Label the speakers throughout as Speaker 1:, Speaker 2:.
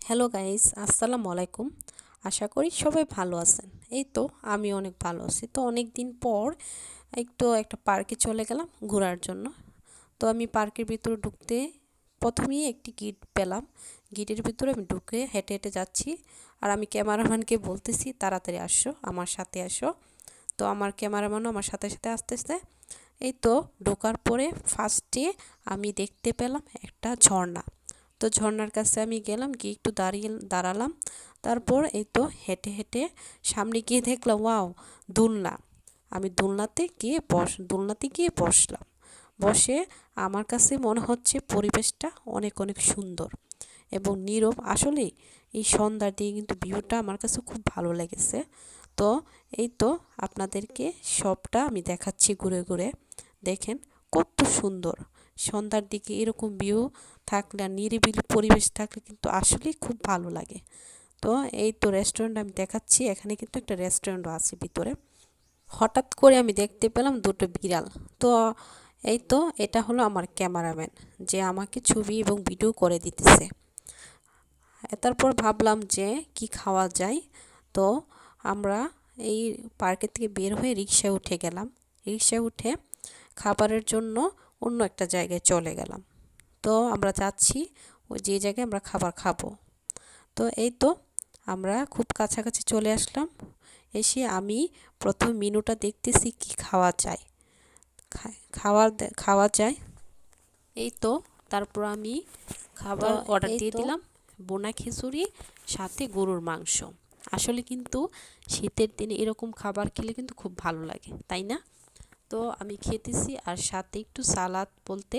Speaker 1: Hello guys, আসসালামু আলাইকুম। আশা করি সবাই ভালো আছেন। এই তো আমি অনেক ভালো আছি। তো অনেক দিন পর একটু একটা পার্কে চলে গেলাম ঘোরার জন্য। তো আমি পার্কের ভিতরে ঢুকতে প্রথমেই একটি গিট পেলাম। গিটের ভিতরে আমি ঢুকে হেঁটে হেঁটে যাচ্ছি। আর আমি ক্যামেরাম্যানকে বলতেছি তাড়াতাড়ি আসো, আমার সাথে আসো। তো আমার ক্যামেরাম্যানও আমার সাথে সাথে আসতেছে। এই তো ঢোকার পরে ফার্স্টে আমি দেখতে পেলাম একটা ঝর্ণা। তো ঝর্ণার কাছে আমি গেলাম, গিয়ে একটু দাঁড়ালাম। তারপর এই তো হেঁটে হেঁটে সামনে গিয়ে দেখলাম ওয়াও, দোলনা। আমি দোলনাতে গিয়ে বসলাম। বসে আমার কাছে মনে হচ্ছে পরিবেশটা অনেক অনেক সুন্দর এবং নীরব। আসলেই এই সন্ধ্যার দিকে কিন্তু ভিউটা আমার কাছে খুব ভালো লেগেছে। তো এই তো আপনাদেরকে সবটা আমি দেখাচ্ছি ঘুরে ঘুরে। দেখেন কত সুন্দর। সন্ধ্যার দিকে এরকম ভিউ থাকলে আর নিরিবিলি পরিবেশ থাকলে কিন্তু আসলেই খুব ভালো লাগে। তো এই তো রেস্টুরেন্ট আমি দেখাচ্ছি, এখানে কিন্তু একটা রেস্টুরেন্টও আছে ভিতরে। হঠাৎ করে আমি দেখতে পেলাম দুটো বিড়াল। তো এই তো এটা হলো আমার ক্যামেরাম্যান, যে আমাকে ছবি এবং ভিডিও করে দিতেছে। তারপর ভাবলাম যে কি খাওয়া যায়। তো আমরা এই পার্কের থেকে বের হয়ে রিকশায় উঠে গেলাম। রিকশায় উঠে খাবারের জন্য অন্য একটা জায়গায় চলে গেলাম। তো আমরা যাচ্ছি ওই যে জায়গায় আমরা খাবার খাবো। তো এই তো আমরা খুব কাছাকাছি চলে আসলাম। এসে আমি প্রথম মেনুটা দেখতেছি কি খাওয়া যায়। খাওয়া যায়। এই তো তারপর আমি খাবার অর্ডার দিয়ে দিলাম, বোনা খিচুড়ি সাথে গরুর মাংস। আসলে কিন্তু শীতের দিনে এরকম খাবার খেলে কিন্তু খুব ভালো লাগে, তাই না? তো আমি খেতেছি আর সাথে একটু সালাদ বলতে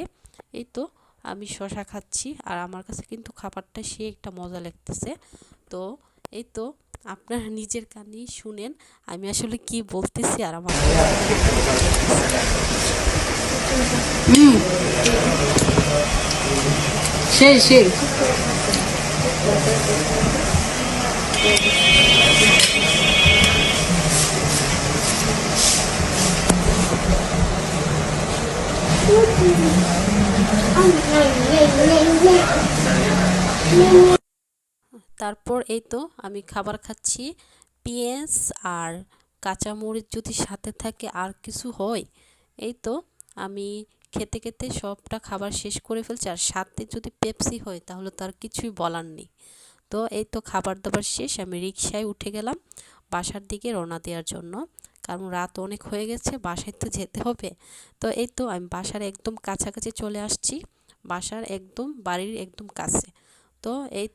Speaker 1: এই তো আমি শশা খাচ্ছি। আর আমার কাছে কিন্তু খাবারটা সে একটা মজা লাগতেছে। তো এই তো আপনারা নিজের কানেই শুনেন আমি আসলে কি বলতেছি আর আমার
Speaker 2: সেই সেই
Speaker 1: তারপর এই তো আমি খাবার খাচ্ছি। পেঁয়াজ আর কাঁচামরিচ যদি সাথে থাকে আর কিছু হয়। এই তো আমি খেতে খেতে সবটা খাবার শেষ করে ফেলছি। আর সাথে যদি পেপসি হয় তাহলে তো আর কিছুই বলার নেই। তো এই তো খাবার দাবার শেষ, আমি রিকশায় উঠে গেলাম বাসার দিকে রওনা দেওয়ার জন্য। কারণ রাত অনেক হয়ে গেছে, বাসায় তো যেতে হবে। তো এই তো আমি বাসার একদম কাছাকাছি চলে আসছি, বাসার একদম বাড়ির একদম কাছে। তো এই তো